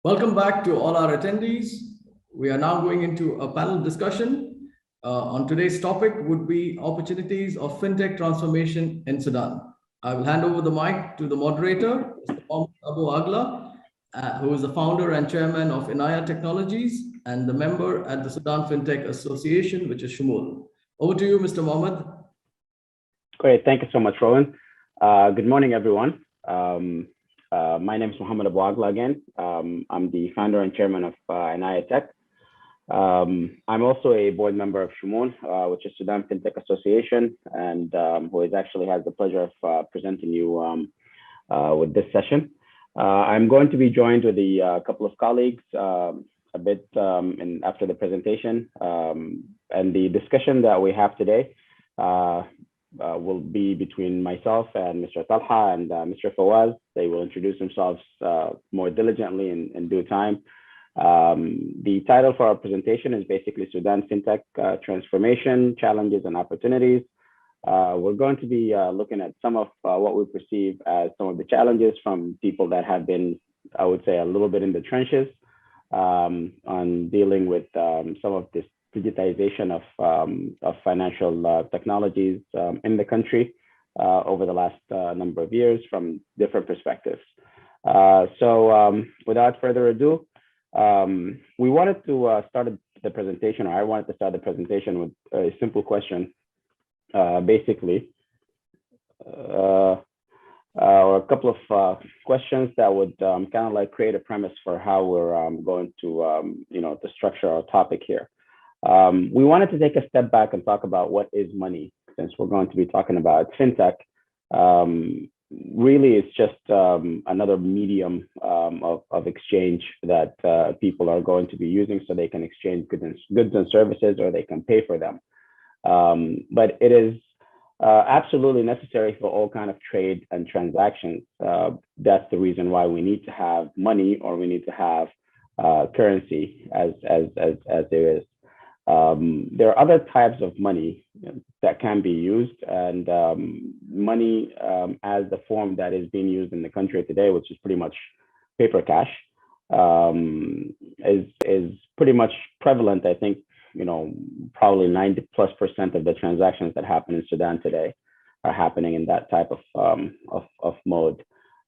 Welcome back to all our attendees. We are now going into a panel discussion. On today's topic would be opportunities of fintech transformation in Sudan. I will hand over the mic to the moderator, Mr. Mohammed Abu Agla, who is the founder and chairman of Inaya Technologies and the member at the Sudan Fintech Association, which is Shumul. Over to you, Mr. Mohammed. Great, thank you so much, Rowan. Good morning, everyone. My name is Mohammed Abu Agla again. I'm the founder and chairman of Inaya Tech. I'm also a board member of Shumul, which is Sudan Fintech Association, and who actually has the pleasure of presenting you with this session. I'm going to be joined with a couple of colleagues a bit after the presentation. And the discussion that we have today will be between myself and Mr. Talha and Mr. Fawaz. They will introduce themselves more diligently in due time. The title for our presentation is basically Sudan Fintech Transformation, Challenges and Opportunities. We're going to be looking at some of what we perceive as some of the challenges from people that have been, I would say, a little bit in the trenches on dealing with some of this digitization of financial technologies in the country over the last number of years from different perspectives. So without further ado, we wanted to start the presentation, or I wanted to start the presentation with a simple question, basically, or a couple of questions that would kind of like create a premise for how we're going to, to structure our topic here. We wanted to take a step back and talk about what is money, since we're going to be talking about fintech. Really, it's just another medium of exchange that people are going to be using so they can exchange goods and services, or they can pay for them. But it is absolutely necessary for all kind of trade and transactions. That's the reason why we need to have money, or we need to have currency as there is. There are other types of money that can be used, and money as the form that is being used in the country today, which is pretty much paper cash, is pretty much prevalent. I think, probably 90+% of the transactions that happen in Sudan today are happening in that type of mode.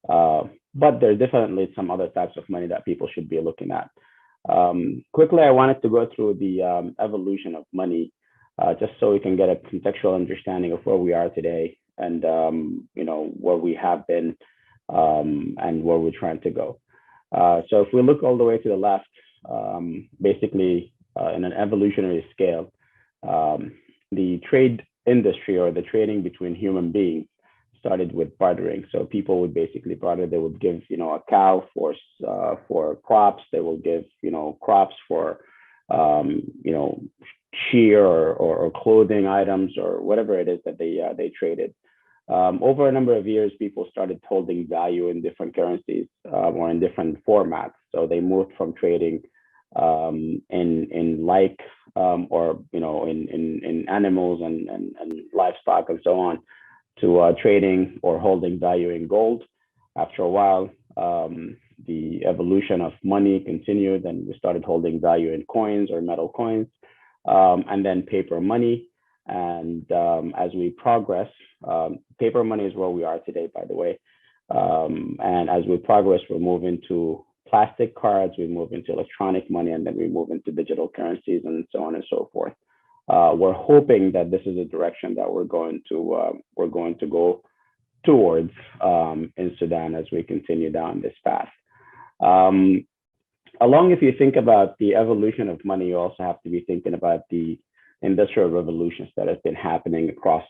But there's definitely some other types of money that people should be looking at. Quickly, I wanted to go through the evolution of money, just so we can get a contextual understanding of where we are today, and where we have been, and where we're trying to go. So if we look all the way to the left, basically in an evolutionary scale, the trade industry, or the trading between human beings, started with bartering. So people would basically barter. They would give, a cow for crops. They will give, crops for, shear or clothing items, or whatever it is that they traded. Over a number of years, people started holding value in different currencies, or in different formats. So they moved from trading in like, or in animals and livestock and so on, to trading or holding value in gold. After a while, the evolution of money continued, and we started holding value in coins or metal coins, and then paper money. And as we progress, paper money is where we are today, by the way. And as we progress, we're moving to plastic cards, we move into electronic money, and then we move into digital currencies, and so on and so forth. We're hoping that this is a direction that we're going to go towards in Sudan as we continue down this path. If you think about the evolution of money, you also have to be thinking about the industrial revolutions that have been happening across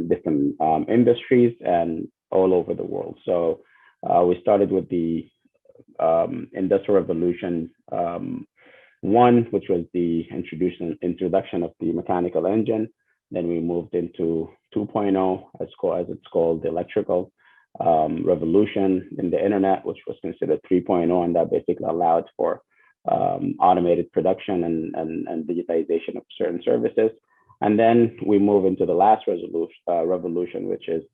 different industries and all over the world. So we started with the Industrial Revolution one, which was the introduction of the mechanical engine. Then we moved into 2.0, as it's called, the electrical revolution in the internet, which was considered 3.0, and that basically allowed for automated production and digitization of certain services. And then we move into the last revolution, which is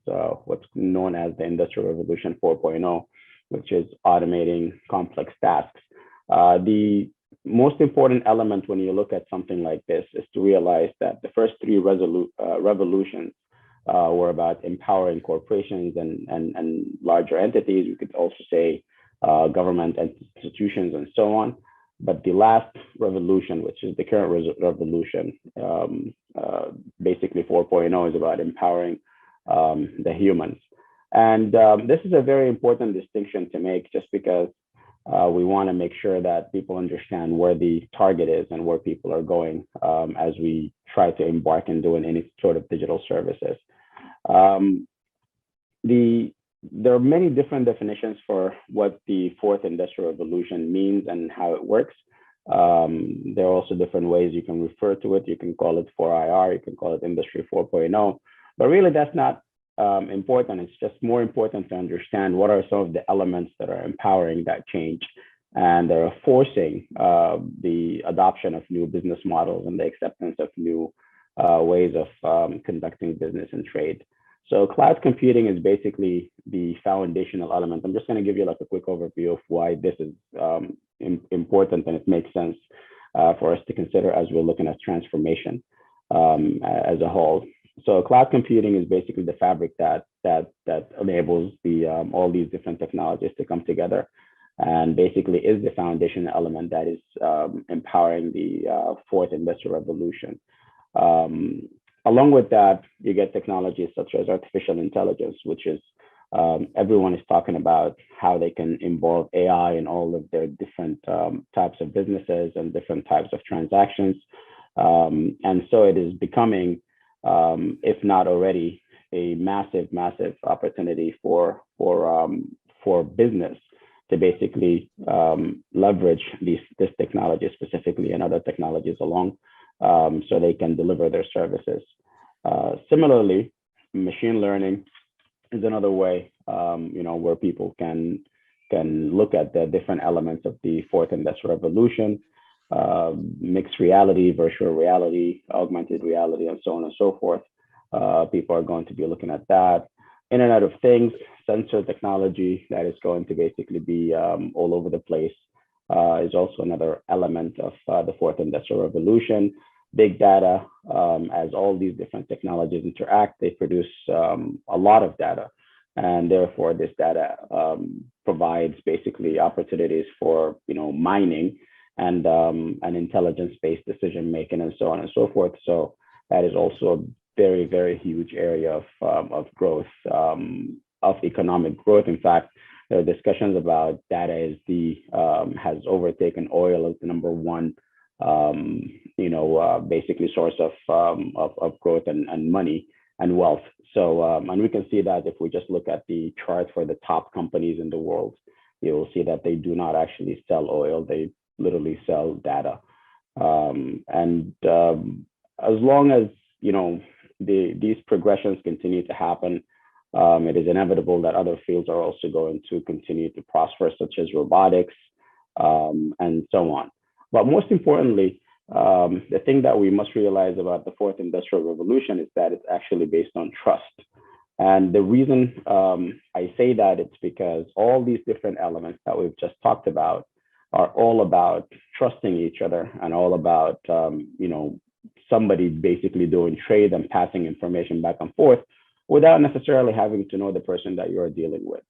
what's known as the Industrial Revolution 4.0, which is automating complex tasks. The most important element when you look at something like this is to realize that the first three revolutions were about empowering corporations and larger entities. We could also say government institutions and so on. But the last revolution, which is the current revolution, basically 4.0, is about empowering the humans. And this is a very important distinction to make, just because we want to make sure that people understand where the target is and where people are going as we try to embark in doing any sort of digital services. There are many different definitions for what the fourth industrial revolution means and how it works. There are also different ways you can refer to it. You can call it 4IR, you can call it Industry 4.0, but really that's not important. It's just more important to understand what are some of the elements that are empowering that change and that are forcing the adoption of new business models and the acceptance of new ways of conducting business and trade. So cloud computing is basically the foundational element. I'm just going to give you like a quick overview of why this is important, and it makes sense for us to consider as we're looking at transformation as a whole. So cloud computing is basically the fabric that enables the all these different technologies to come together, and basically is the foundation element that is empowering the fourth industrial revolution. Along with that, you get technologies such as artificial intelligence, which is everyone is talking about how they can involve AI in all of their different types of businesses and different types of transactions. And so it is becoming, if not already, a massive opportunity for business to basically leverage this technology specifically and other technologies along, so they can deliver their services. Similarly, machine learning is another way, where people can look at the different elements of the fourth industrial revolution, mixed reality, virtual reality, augmented reality, and so on and so forth. People are going to be looking at that. Internet of Things, sensor technology that is going to basically be all over the place is also another element of the fourth industrial revolution. Big data, as all these different technologies interact, they produce a lot of data. And therefore, this data provides basically opportunities for mining and intelligence-based decision making and so on and so forth. So that is also a very huge area of growth, of economic growth. In fact, there are discussions about data has overtaken oil as the number one basically source of growth and money and wealth. So and we can see that if we just look at the chart for the top companies in the world, you will see that they do not actually sell oil; they literally sell data. As long as these progressions continue to happen, it is inevitable that other fields are also going to continue to prosper, such as robotics and so on. But most importantly, the thing that we must realize about the fourth industrial revolution is that it's actually based on trust. And the reason I say that, it's because all these different elements that we've just talked about are all about trusting each other and all about, somebody basically doing trade and passing information back and forth without necessarily having to know the person that you're dealing with.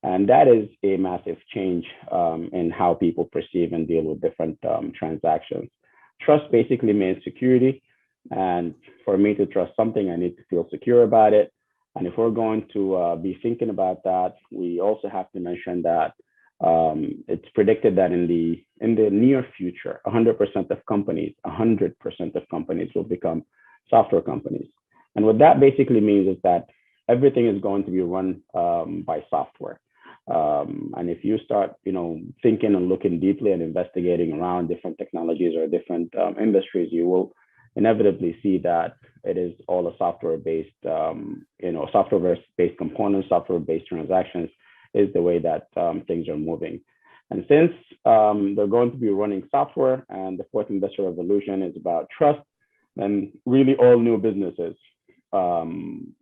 And that is a massive change in how people perceive and deal with different transactions. Trust basically means security. And for me to trust something, I need to feel secure about it. And if we're going to be thinking about that, we also have to mention that it's predicted that in the near future, 100% of companies will become software companies. And what that basically means is that everything is going to be run by software. And if you start, thinking and looking deeply and investigating around different technologies or different industries, you will inevitably see that it is all a software-based, software-based components, software-based transactions is the way that things are moving. And since they're going to be running software, and the fourth industrial revolution is about trust, then really all new businesses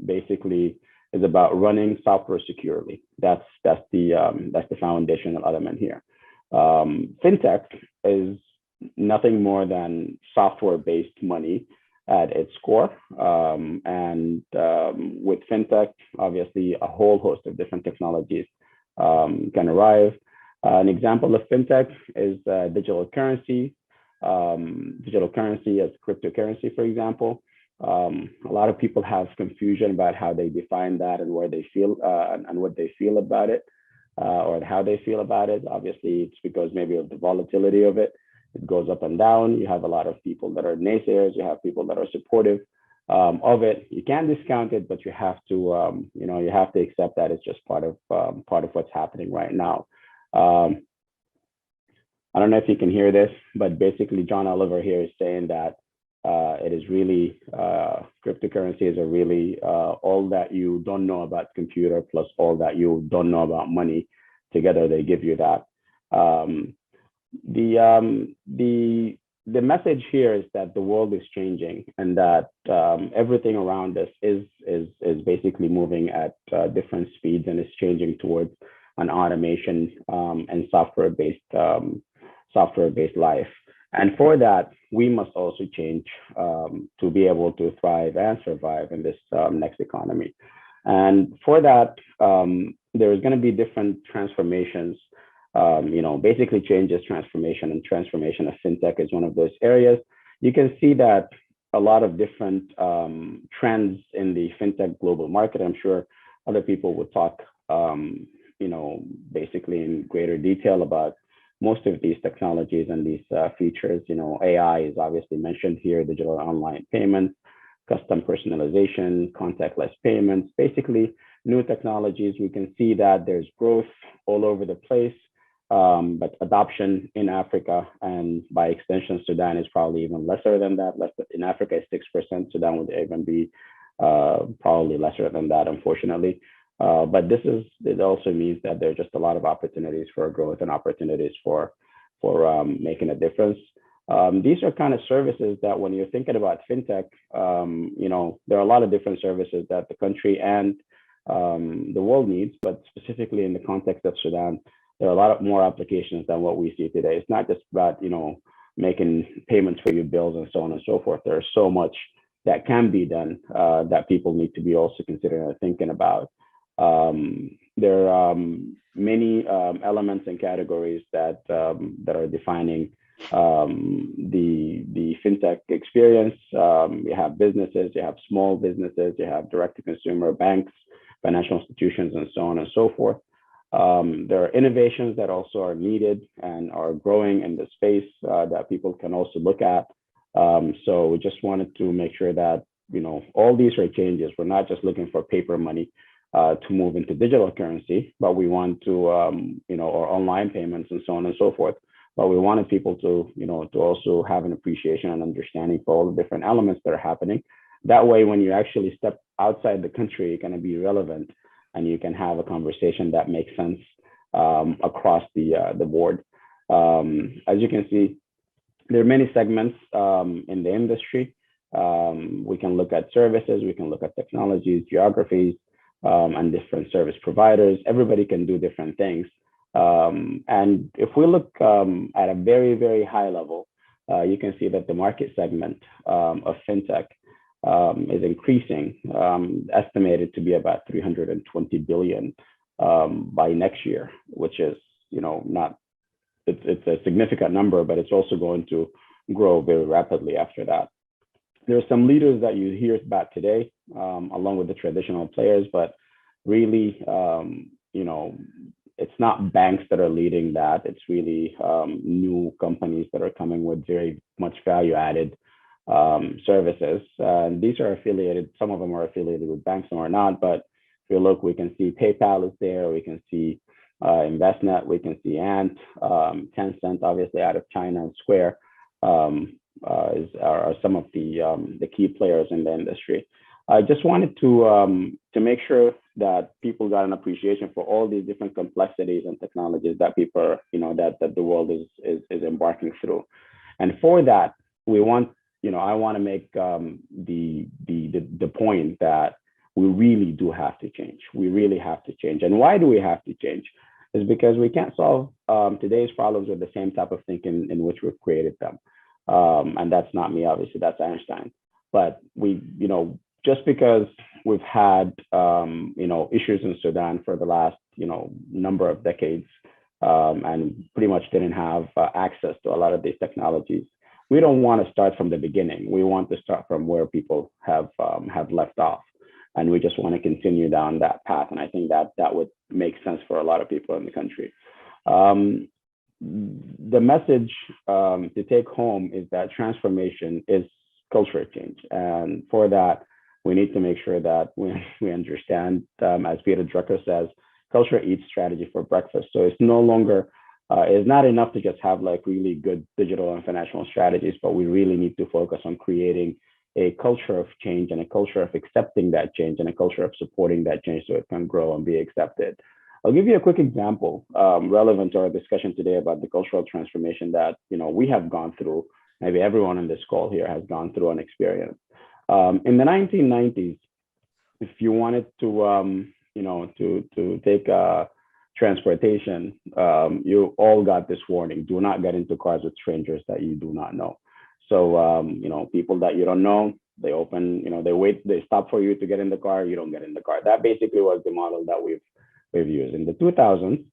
basically is about running software securely. That's the foundational element here. Fintech is nothing more than software-based money at its core. With fintech, obviously, a whole host of different technologies can arrive. An example of fintech is digital currency as cryptocurrency, for example. A lot of people have confusion about how they define that and where they feel and what they feel about it, or how they feel about it. Obviously, it's because maybe of the volatility of it. It goes up and down. You have a lot of people that are naysayers. You have people that are supportive of it. You can't discount it, but you have to, you have to accept that it's just part of what's happening right now. I don't know if you can hear this, but basically, John Oliver here is saying that it is really cryptocurrencies are really all that you don't know about computer plus all that you don't know about money. Together, they give you that. The message here is that the world is changing and that everything around us is basically moving at different speeds and is changing towards an automation and software-based life. And for that, we must also change to be able to thrive and survive in this next economy. And for that, there is going to be different transformations. Basically changes, transformation, and transformation of fintech is one of those areas. You can see that a lot of different trends in the fintech global market. I'm sure other people will talk, basically in greater detail about most of these technologies and these features. AI is obviously mentioned here, digital online payments, custom personalization, contactless payments, basically new technologies. We can see that there's growth all over the place. But adoption in Africa and by extension, Sudan is probably even lesser than that. In Africa, it's 6%. Sudan would even be probably lesser than that, unfortunately. But it also means that there are just a lot of opportunities for growth and opportunities for making a difference. These are kind of services that when you're thinking about fintech, there are a lot of different services that the country and the world needs, but specifically in the context of Sudan, there are a lot more applications than what we see today. It's not just about, making payments for your bills and so on and so forth. There's so much that can be done that people need to be also considering and thinking about. There are many elements and categories that are defining the fintech experience. You have businesses, you have small businesses, you have direct-to-consumer banks, financial institutions, and so on and so forth. There are innovations that also are needed and are growing in the space that people can also look at. So we just wanted to make sure that, all these are changes. We're not just looking for paper money to move into digital currency, but we want to, or online payments and so on and so forth. But we wanted people to, to also have an appreciation and understanding for all the different elements that are happening. That way, when you actually step outside the country, you're going to be relevant and you can have a conversation that makes sense across the board. As you can see, there are many segments in the industry. We can look at services, we can look at technologies, geographies, and different service providers. Everybody can do different things. And if we look at a very, very high level, you can see that the market segment of fintech is increasing, estimated to be about 320 billion by next year, which is, it's a significant number, but it's also going to grow very rapidly after that. There are some leaders that you hear about today, along with the traditional players, but really, it's not banks that are leading that. It's really new companies that are coming with very much value added services. These are affiliated, some of them are affiliated with banks, some are not, but if you look, we can see PayPal is there, we can see InvestNet, we can see Ant, Tencent, obviously out of China, and Square are some of the key players in the industry. I just wanted to make sure that people got an appreciation for all these different complexities and technologies that people are, that the world is embarking through. And for that, we want, I want to make the point that we really do have to change. We really have to change. And why do we have to change? is because we can't solve today's problems with the same type of thinking in which we've created them. And that's not me, obviously, that's Einstein. But just because we've had, issues in Sudan for the last, number of decades, and pretty much didn't have access to a lot of these technologies, we don't want to start from the beginning. We want to start from where people have left off, and we just want to continue down that path. And I think that would make sense for a lot of people in the country. The message to take home is that transformation is cultural change, and for that, we need to make sure that we understand, as Peter Drucker says, culture eats strategy for breakfast. So it's no longer, it's not enough to just have like really good digital and financial strategies, but we really need to focus on creating a culture of change and a culture of accepting that change and a culture of supporting that change so it can grow and be accepted. I'll give you a quick example relevant to our discussion today about the cultural transformation that we have gone through. Maybe everyone on this call here has gone through an experience. In the 1990s, if you wanted to, to take transportation, you all got this warning: do not get into cars with strangers that you do not know. So, people that you don't know, they open, they stop for you to get in the car. You don't get in the car. That basically was the model that we've used. In the 2000s,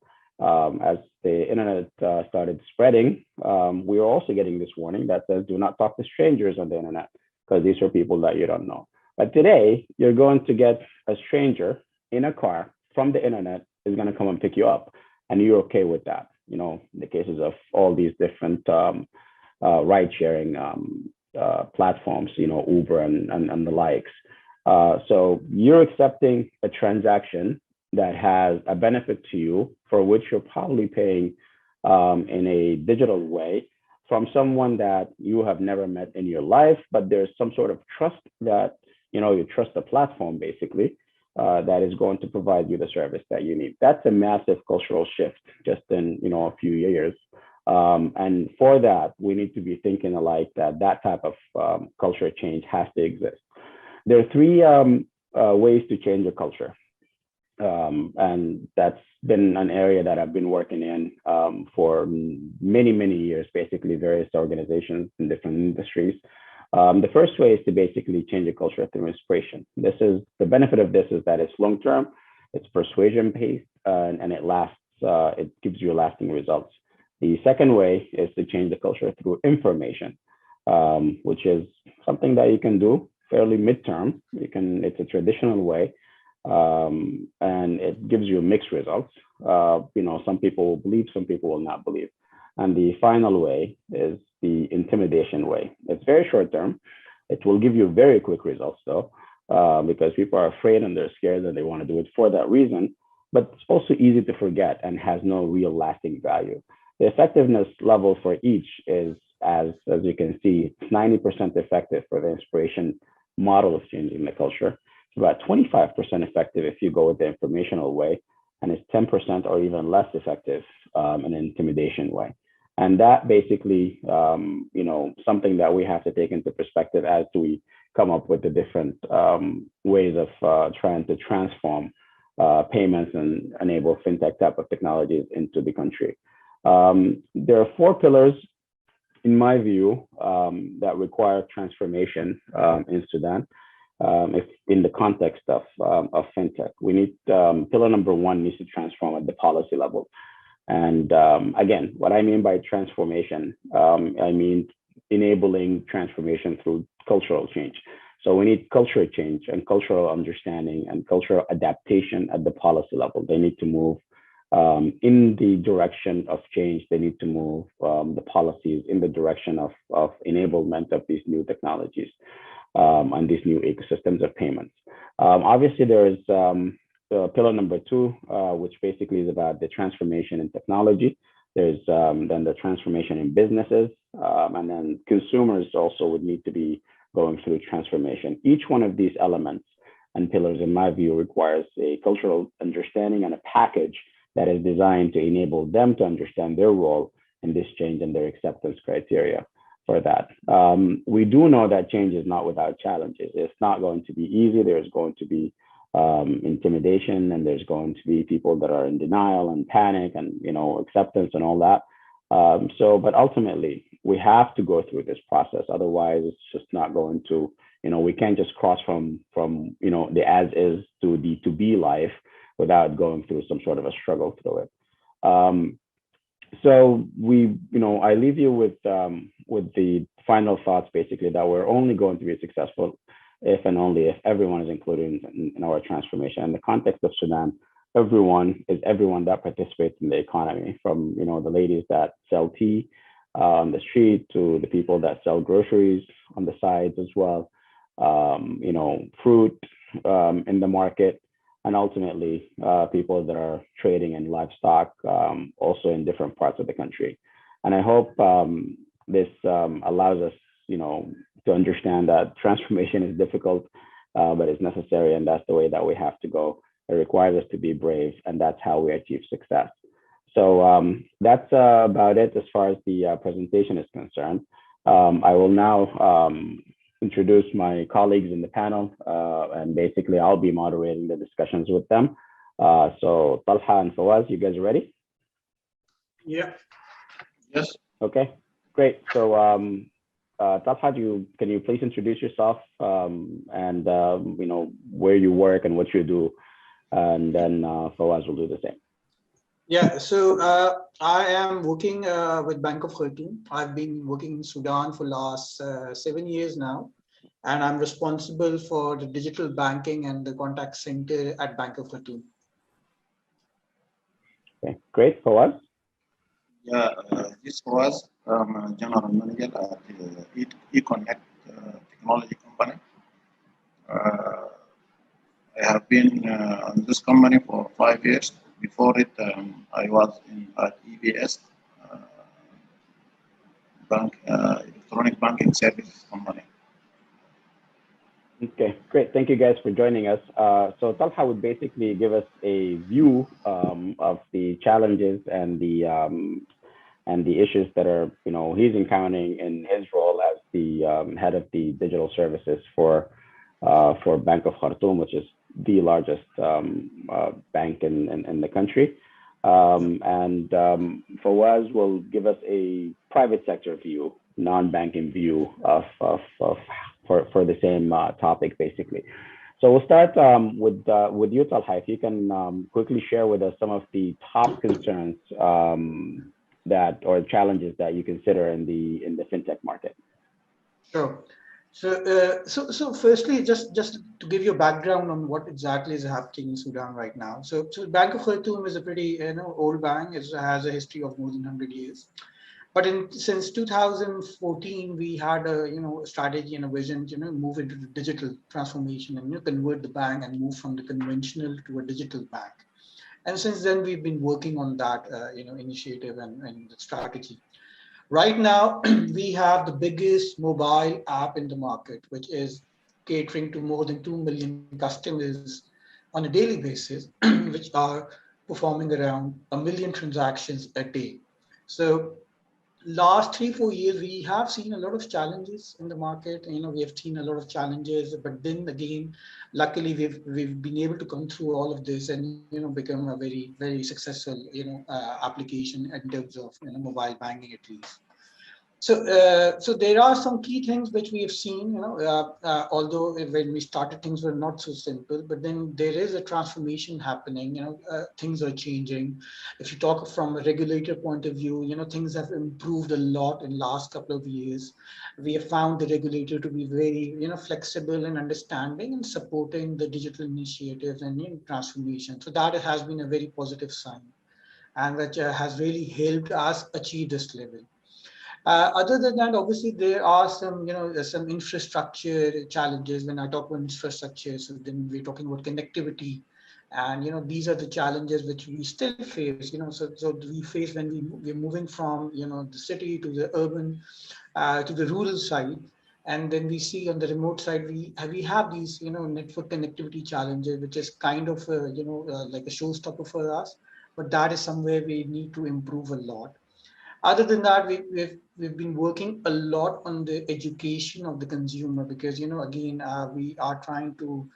as the internet started spreading, we were also getting this warning that says, do not talk to strangers on the internet, because these are people that you don't know. But today, you're going to get a stranger in a car from the internet is going to come and pick you up, and you're okay with that. In the cases of all these different ride-sharing platforms, Uber and the likes. So you're accepting a transaction that has a benefit to you for which you're probably paying in a digital way from someone that you have never met in your life, but there's some sort of trust that, you trust the platform basically, that is going to provide you the service that you need. That's a massive cultural shift just in, a few years. And for that, we need to be thinking alike that type of culture change has to exist. There are three ways to change a culture. And that's been an area that I've been working in for many, many years, basically various organizations in different industries. The first way is to basically change a culture through inspiration. The benefit of this is that it's long-term, it's persuasion-based, and it lasts, it gives you lasting results. The second way is to change the culture through information, which is something that you can do fairly midterm. It's a traditional way. And it gives you mixed results. Some people will believe, some people will not believe. And the final way is the intimidation way. It's very short term. It will give you very quick results though, because people are afraid and they're scared and they want to do it for that reason. But it's also easy to forget and has no real lasting value. The effectiveness level for each is, as you can see, it's 90% effective for the inspiration model of changing the culture. It's about 25% effective if you go with the informational way, and it's 10% or even less effective in an intimidation way. And that basically, something that we have to take into perspective as we come up with the different ways of trying to transform payments and enable fintech type of technologies into the country. There are 4 pillars, in my view, that require transformation in Sudan. If in the context of fintech, we need pillar number 1 needs to transform at the policy level. And again, what I mean by transformation, I mean enabling transformation through cultural change. So we need cultural change and cultural understanding and cultural adaptation at the policy level. They need to move in the direction of change. They need to move the policies in the direction of enablement of these new technologies. And these new ecosystems of payments. Obviously, there is pillar number 2, which basically is about the transformation in technology. There's then the transformation in businesses, and then consumers also would need to be going through transformation. Each one of these elements and pillars, in my view, requires a cultural understanding and a package that is designed to enable them to understand their role in this change and their acceptance criteria for that. We do know that change is not without challenges. It's not going to be easy. There's going to be intimidation, and there's going to be people that are in denial and panic and acceptance and all that. But ultimately, we have to go through this process. Otherwise, it's just not going to. We can't just cross from the as is to the to be life without going through some sort of a struggle through it. Um, I leave you with the final thoughts, basically, that we're only going to be successful if and only if everyone is included in our transformation. In the context of Sudan, everyone is everyone that participates in the economy, from the ladies that sell tea on the street to the people that sell groceries on the sides as well, fruit in the market, and ultimately people that are trading in livestock, also in different parts of the country. And I hope this allows us, to understand that transformation is difficult, but it's necessary, and that's the way that we have to go. It requires us to be brave, and that's how we achieve success. So that's about it as far as the presentation is concerned. I will now introduce my colleagues in the panel, and basically I'll be moderating the discussions with them. So Talha and Fawaz, you guys ready? Yeah. Yes. Okay, great. So Talha, can you please introduce yourself, and where you work and what you do, and then Fawaz will do the same. Yeah, so I am working with Bank of Khartoum. I've been working in Sudan for last 7 years now, and I'm responsible for the digital banking and the contact center at Bank of Khartoum. Okay, great. Fawaz? Yeah, this was general manager at eConnect technology company. I have been on this company for 5 years. Before it, I was at EBS bank, electronic banking services company. Okay, great. Thank you guys for joining us. So Talha would basically give us a view of the challenges and the issues that are he's encountering in his role as the head of the digital services for Bank of Khartoum, which is the largest bank in the country. And Fawaz will give us a private sector view, non-banking view for the same topic, basically. So we'll start with you, Talha. If you can quickly share with us some of the top concerns or challenges that you consider in the fintech market. Sure. So firstly, just to give you a background on what exactly is happening in Sudan right now. So Bank of Khartoum is a pretty old bank. It has a history of more than 100 years. But since 2014, we had a strategy and a vision to move into the digital transformation and convert the bank and move from the conventional to a digital bank. And since then, we've been working on that initiative and the strategy. Right now, we have the biggest mobile app in the market, which is catering to more than 2 million customers on a daily basis, which are performing around 1 million transactions a day. So last 3-4 years we have seen a lot of challenges in the market. We have seen a lot of challenges, but then again, luckily we've been able to come through all of this and become a very, very successful application in terms of mobile banking at least. So there are some key things which we have seen, although when we started, things were not so simple, but then there is a transformation happening, things are changing. If you talk from a regulator point of view, things have improved a lot in last couple of years. We have found the regulator to be very, flexible and understanding and supporting the digital initiatives and transformation. So that has been a very positive sign, and which has really helped us achieve this level. Other than that, obviously there are some, some infrastructure challenges. When I talk about infrastructure, so then we're talking about connectivity, and these are the challenges which we still face. So we face when we're moving from the city to the urban, to the rural side, and then we see on the remote side we have these network connectivity challenges, which is kind of like a showstopper for us. But that is somewhere we need to improve a lot. Other than that, we've been working a lot on the education of the consumer, because again we are trying to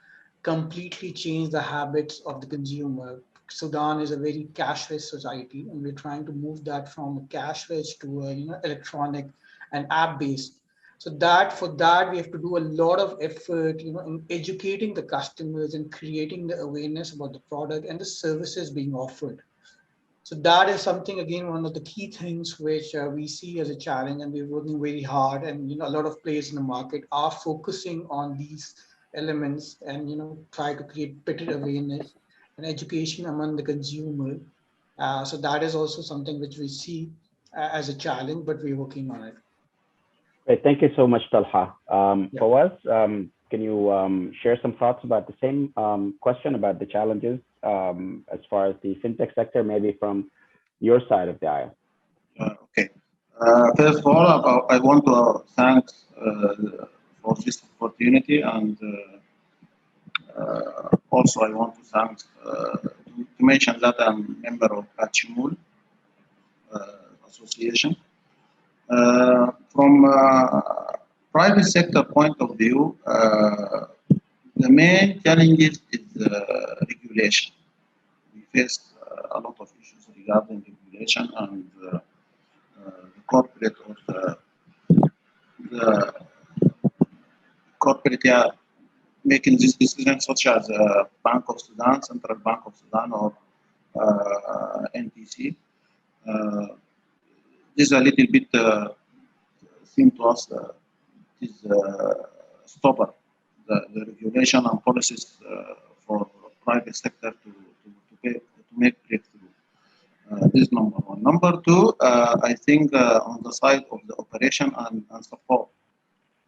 completely change the habits of the consumer. Sudan is a very cash-rich society, and we're trying to move that from a cash-rich to a electronic and app-based. So that for that we have to do a lot of effort, in educating the customers and creating the awareness about the product and the services being offered. So that is something, again, one of the key things which we see as a challenge, and we're working very hard. And a lot of players in the market are focusing on these elements, and try to create better awareness and education among the consumer. So that is also something which we see as a challenge, but we're working on it. Great. Thank you so much, Talha. Yeah. Fawaz, can you share some thoughts about the same question about the challenges as far as the fintech sector, maybe from your side of the aisle? Okay. First of all, I want to thank for this opportunity, and also I want to thank to mention that I'm a member of Achimul Association. From private sector point of view, the main challenges is regulation. We face a lot of issues regarding regulation and the corporate or the corporate making these decisions, such as Bank of Sudan, Central Bank of Sudan, or NTC. This is a little bit seem to us is stopper the regulation and policies for private sector to make breakthrough. This is number one. Number two, I think on the side of the operation and support,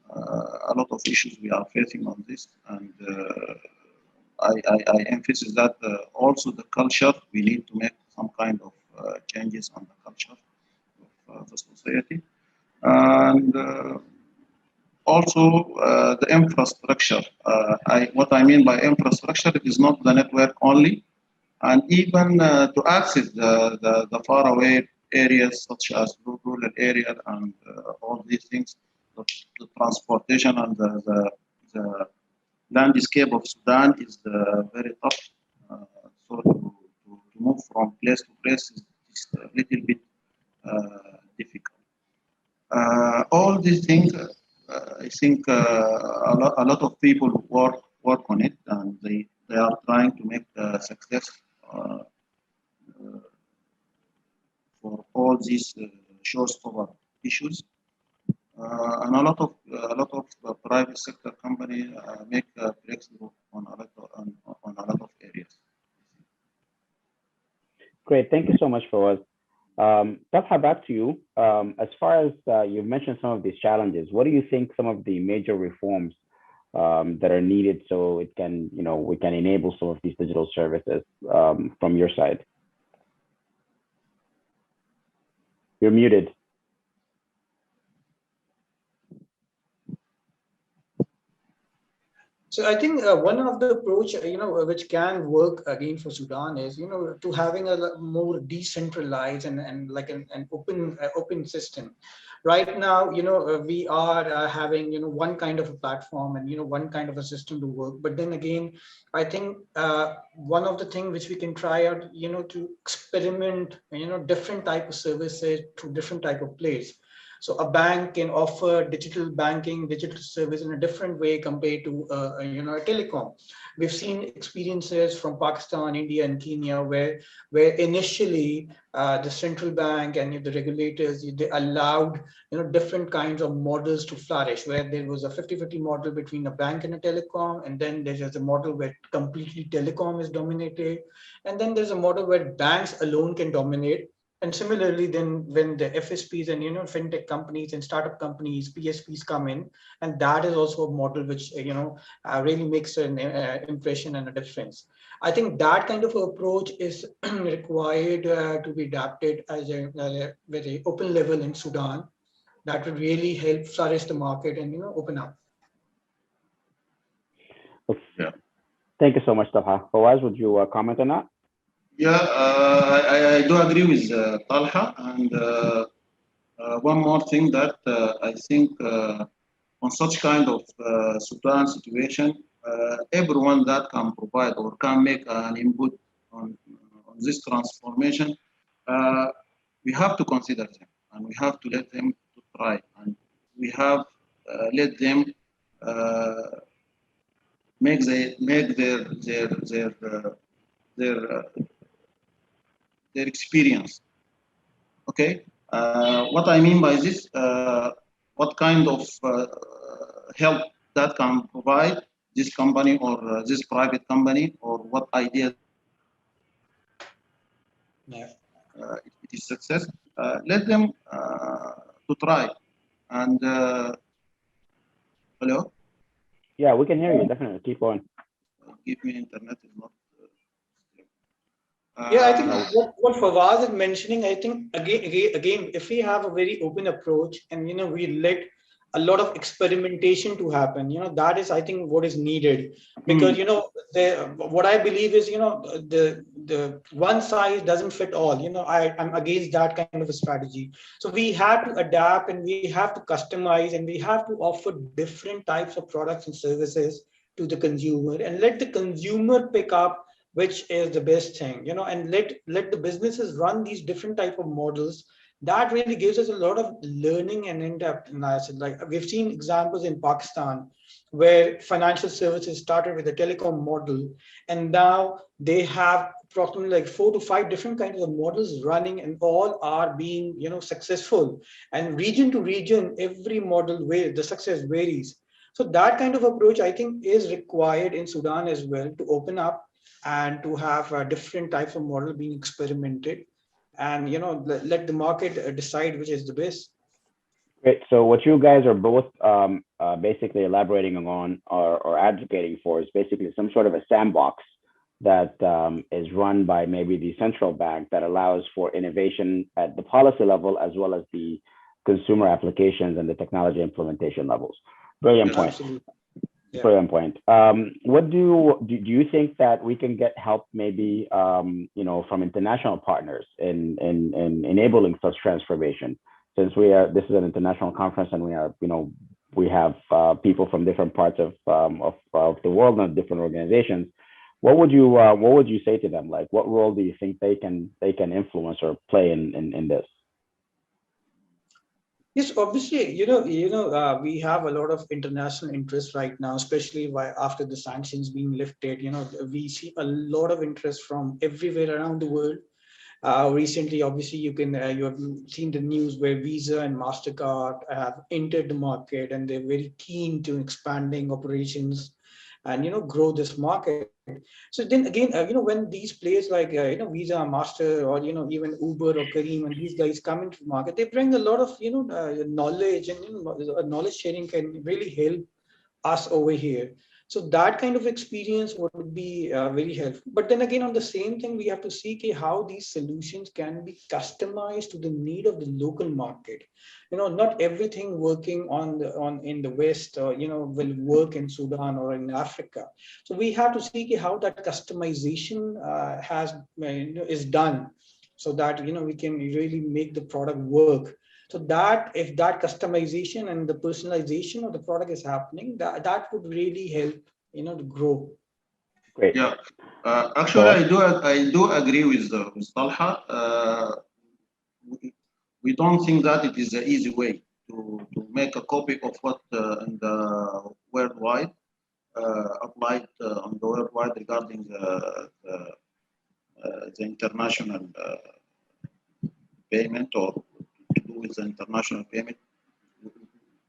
a lot of issues we are facing on this, and I emphasize that also the culture, we need to make some kind of changes on the culture of the society, and also the infrastructure. What I mean by infrastructure, it is not the network only, and even to access the faraway areas such as rural area and all these things, the transportation and the landscape of Sudan is very tough. So to move from place to place is a little bit difficult. All these things, I think a lot of people work on it, and they are trying to make success for all these showstopper issues. And a lot of private sector company make breakthrough on a lot of areas. Great, thank you so much, Fawaz. Talha, back to you. As far as you've mentioned some of these challenges, what do you think some of the major reforms that are needed so it can, we can enable some of these digital services from your side? You're muted. So I think one of the approach, which can work again for Sudan is, to having a more decentralized and like an open system. Right now, we are having, one kind of a platform and, one kind of a system to work. But then again, I think one of the things which we can try out, to experiment, different type of services through different type of plays. So a bank can offer digital banking, digital service in a different way compared to a telecom. We've seen experiences from Pakistan, India, and Kenya where initially the central bank and the regulators, they allowed different kinds of models to flourish, where there was a 50-50 model between a bank and a telecom, and then there's a model where completely telecom is dominated, and then there's a model where banks alone can dominate. And similarly, then when the FSPs and fintech companies and startup companies, PSPs come in, and that is also a model which really makes an impression and a difference. I think that kind of approach is required to be adapted as a very open level in Sudan. That would really help flourish the market and open up. Yeah. Thank you so much, Talha. Fawaz, would you comment on that? Yeah, I do agree with Talha, and one more thing that I think on such kind of Sudan situation, everyone that can provide or can make an input on this transformation, we have to consider them and we have to let them to try, and we have let them make their uh, their experience. Okay, what I mean by this, what kind of help that can provide this company or this private company, or what idea Yeah. it is success. Let them to try. And hello, Yeah, we can hear you. Definitely. Keep going. give me internet is not. Yeah, I think No. what Fawaz is mentioning, I think again, if we have a very open approach and we let a lot of experimentation to happen, that is, I think, what is needed. Because what I believe is, the one size doesn't fit all. I'm against that kind of a strategy. So we have to adapt and we have to customize and we have to offer different types of products and services to the consumer and let the consumer pick up which is the best thing, and let the businesses run these different type of models. That really gives us a lot of learning and in-depth analysis. Like we've seen examples in Pakistan where financial services started with a telecom model, and now they have approximately like 4 to 5 different kinds of models running, and all are being successful. And region to region, every model where the success varies. So that kind of approach, I think, is required in Sudan as well, to open up and to have different types of model being experimented, and let the market decide which is the best. Great. So what you guys are both basically elaborating on or advocating for is basically some sort of a sandbox that is run by maybe the central bank that allows for innovation at the policy level as well as the consumer applications and the technology implementation levels. Brilliant point. Absolutely. Yeah. Brilliant point. What do you think that we can get help maybe from international partners in enabling such transformation? Since this is an international conference and we have people from different parts of the world and different organizations. What would you say to them? Like, what role do you think they can influence or play in this? Yes, obviously, we have a lot of international interest right now, especially after the sanctions being lifted. We see a lot of interest from everywhere around the world. Recently, obviously, you have seen the news where Visa and MasterCard have entered the market, and they're very keen to expanding operations and grow this market. So then again, when these players like Visa, Master, or even Uber or Careem, and these guys come into the market, they bring a lot of knowledge, and knowledge sharing can really help us over here. So that kind of experience would be very helpful. But then again, on the same thing, we have to see how these solutions can be customized to the need of the local market. Not everything working in the West, will work in Sudan or in Africa. So we have to see how that customization is done, so that we can really make the product work. So that if that customization and the personalization of the product is happening, that would really help, to grow. Great. Yeah, actually, I do agree with Talha. We don't think that it is an easy way to make a copy of what in the worldwide applied on the worldwide regarding the international payment, or to do with the international payment.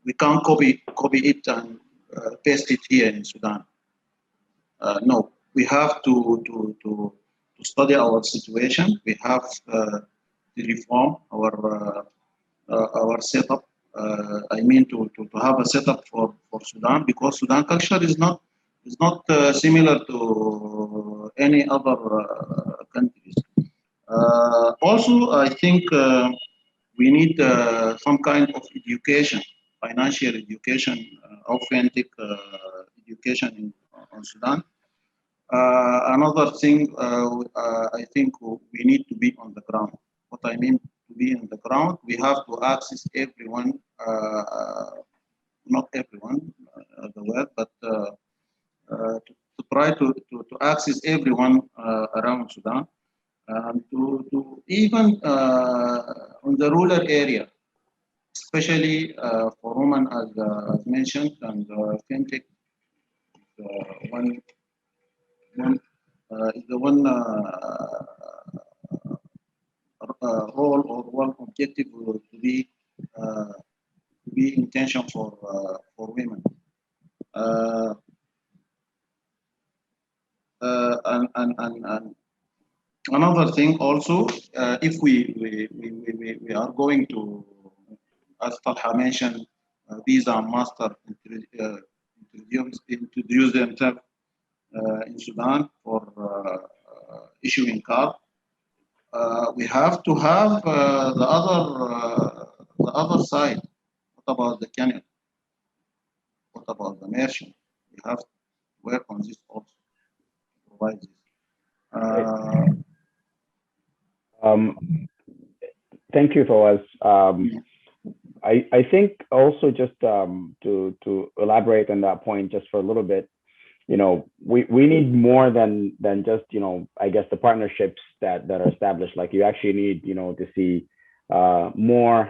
We can't copy it and paste it here in Sudan. No, we have to study our situation. We have to reform our setup. I mean to have a setup for Sudan, because Sudan culture is not similar to any other countries. Also, I think we need some kind of education, financial education, authentic education on Sudan. Another thing, I think we need to be on the ground. What I mean to be on the ground, we have to access everyone, not everyone, the world, but to try to access everyone around Sudan, and to even on the rural area, especially for women, as mentioned, and fintech one one is the one role or one objective uh, to be intention for women. Uh, and another thing also, if we are going to, as Talha mentioned, visa and master introduce themselves in Sudan for issuing card. We have to have the other side. What about the Kenyan? What about the merchant? We have to work on this also. Provide this. Thank you, Fawaz. I think also just to elaborate on that point just for a little bit, we need more than just, I guess the partnerships that are established. Like you actually need, to see more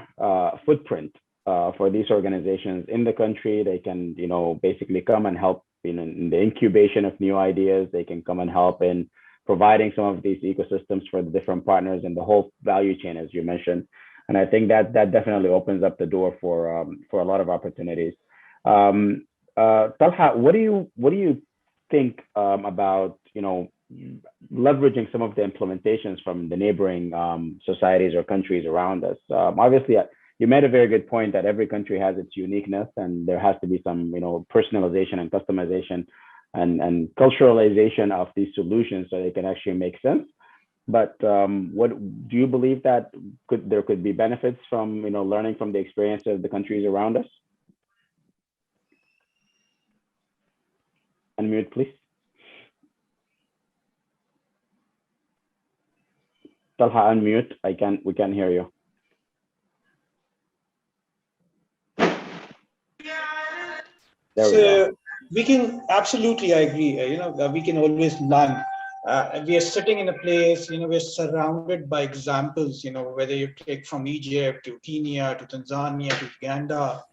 footprint for these organizations in the country. They can, basically come and help in the incubation of new ideas. They can come and help in providing some of these ecosystems for the different partners and the whole value chain, as you mentioned. And I think that definitely opens up the door for a lot of opportunities. Talha, what do you think about leveraging some of the implementations from the neighboring societies or countries around us? Obviously, you made a very good point that every country has its uniqueness, and there has to be some personalization and customization and culturalization of these solutions so they can actually make sense. But what do you believe that there could be benefits from learning from the experience of the countries around us? Unmute, please. Talha, unmute. We can't hear you. So we can absolutely, I agree. We can always learn. We are sitting in a place, we're surrounded by examples, whether you take from Egypt to Kenya to Tanzania to Uganda.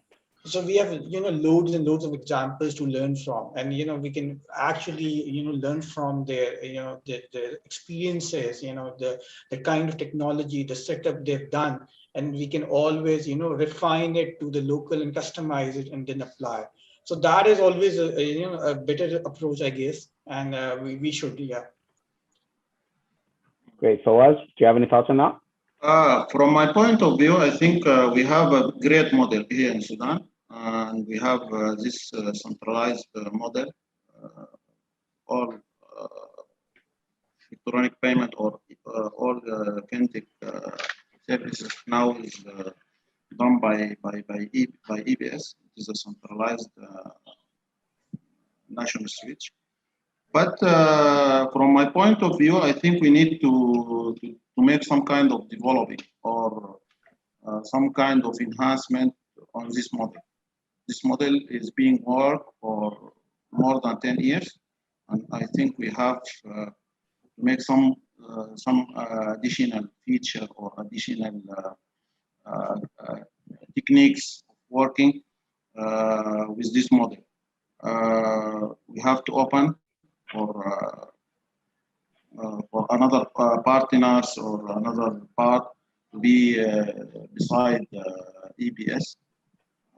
So we have, loads and loads of examples to learn from, and we can actually, learn from their, their experiences, the kind of technology, the setup they've done, and we can always, refine it to the local and customize it and then apply. So that is always a better approach, I guess, and we should, yeah. Great. So, do you have any thoughts on that? From my point of view, I think we have a great model here in Sudan, and we have this centralized model, all electronic payment or all fintech services now is done by EBS. It is a centralized national switch. But from my point of view, I think we need to make some kind of developing or some kind of enhancement on this model. This model is being worked for more than 10 years, and I think we have to make some additional feature or additional techniques of working with this model. We have to open for another partners or another part to be beside EBS,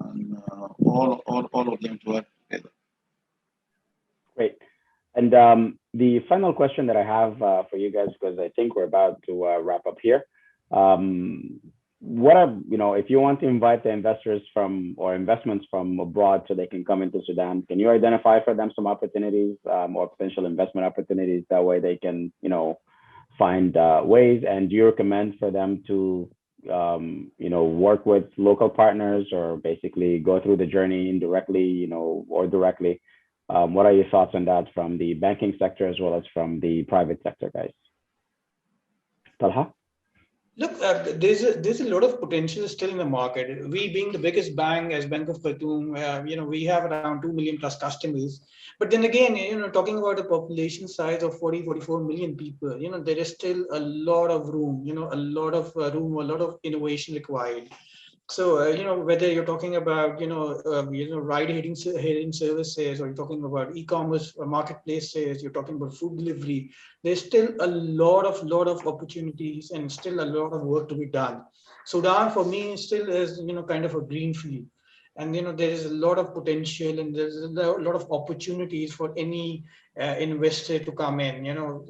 and all of them to work together. Great. And the final question that I have for you guys, because I think we're about to wrap up here. What are, if you want to invite the investors from or investments from abroad so they can come into Sudan, can you identify for them some opportunities or potential investment opportunities? That way they can, find ways. And do you recommend for them to, work with local partners or basically go through the journey indirectly, or directly? What are your thoughts on that from the banking sector as well as from the private sector, guys? Talha? Look, there's a lot of potential still in the market. We being the biggest bank as Bank of Khartoum, we have around 2 million plus customers. But then again, talking about a population size of 44 million people, there is still a lot of room, a lot of room, a lot of innovation required. So, whether you're talking about, ride-hailing services, or you're talking about e-commerce marketplaces, you're talking about food delivery, there's still a lot of opportunities and still a lot of work to be done. Sudan, for me, still is, kind of a green field. And, there is a lot of potential and there's a lot of opportunities for any investor to come in.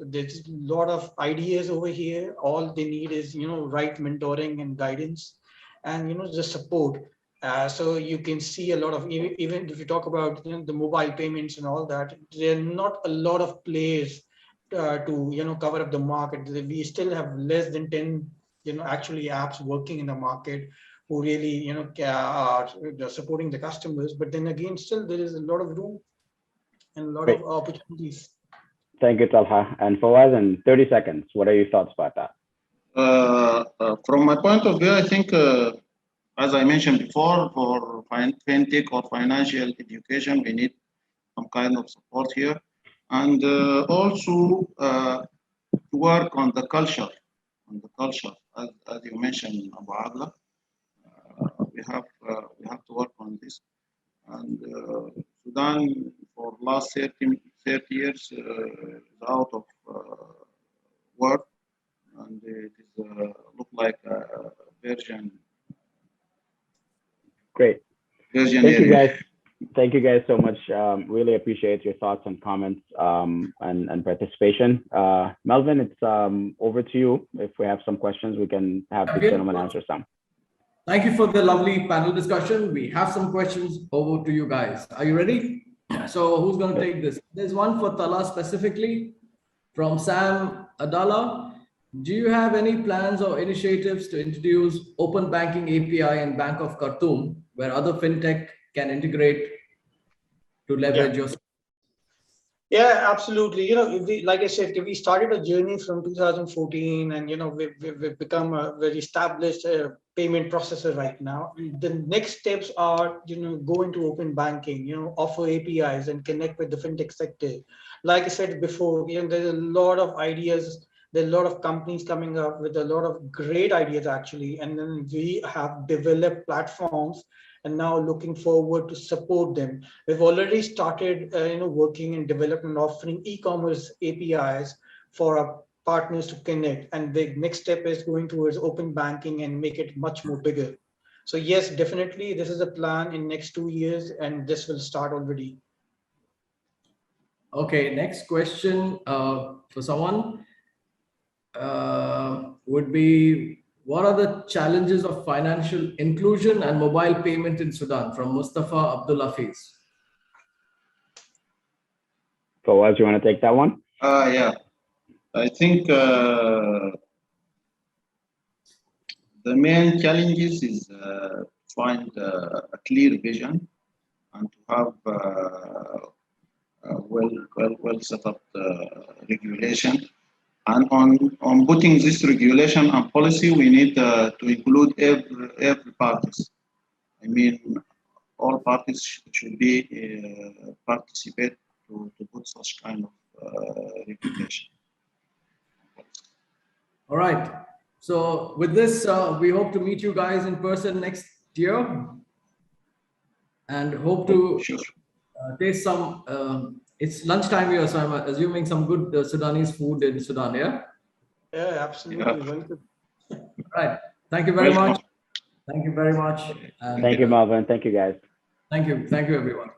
There's a lot of ideas over here. All they need is, right mentoring and guidance and the support. So you can see a lot of, even if you talk about the mobile payments and all that, there are not a lot of players to cover up the market. We still have less than 10 actually apps working in the market who really are supporting the customers. But then again, still there is a lot of room and a lot of opportunities. Thank you, Talha. And Fawaz, in 30 seconds, what are your thoughts about that? From my point of view, I think, as I mentioned before, for fintech or financial education, we need some kind of support here. And also to work on the culture, as you mentioned, Abu Agla. We have to work on this. And Sudan, for last 30 years, is out of work. And it is look like a version. Great. Version Thank you, area. guys. Thank you guys so much. Really appreciate your thoughts and comments and participation. Melvin, it's over to you. If we have some questions, we can have the gentleman answer some. Thank you for the lovely panel discussion. We have some questions over to you guys. Are you ready? So who's going to take this? There's one for Tala specifically from Sam Adala. Do you have any plans or initiatives to introduce open banking API in Bank of Khartoum where other fintech can integrate to leverage your? Yeah, absolutely. Like I said, we started a journey from 2014 and, we've become a very established payment processor right now. The next steps are, go into open banking, offer APIs and connect with the fintech sector. Like I said before, there's a lot of ideas. There are a lot of companies coming up with a lot of great ideas actually. And then we have developed platforms and now looking forward to support them. We've already started working and developing and offering e-commerce APIs for our partners to connect. And the next step is going towards open banking and make it much more bigger. So yes, definitely, this is a plan in next 2 years, and this will start already. Okay, next question for someone would be, what are the challenges of financial inclusion and mobile payment in Sudan? From Mustafa Abdul Hafiz. Fawaz, you want to take that one? Yeah, I think the main challenges is find a clear vision and to have well set up regulation. And on putting this regulation and policy, we need to include every parties. I mean, all parties should be participate to put such kind of regulation. All right. So with this, we hope to meet you guys in person next year, and hope to taste some. It's lunchtime here, so I'm assuming some good Sudanese food in Sudan. Yeah. Yeah, absolutely. Yeah. Right. Thank you very much. Thank you very much. Thank you, Melvin. Thank you, guys. Thank you. Thank you, everyone.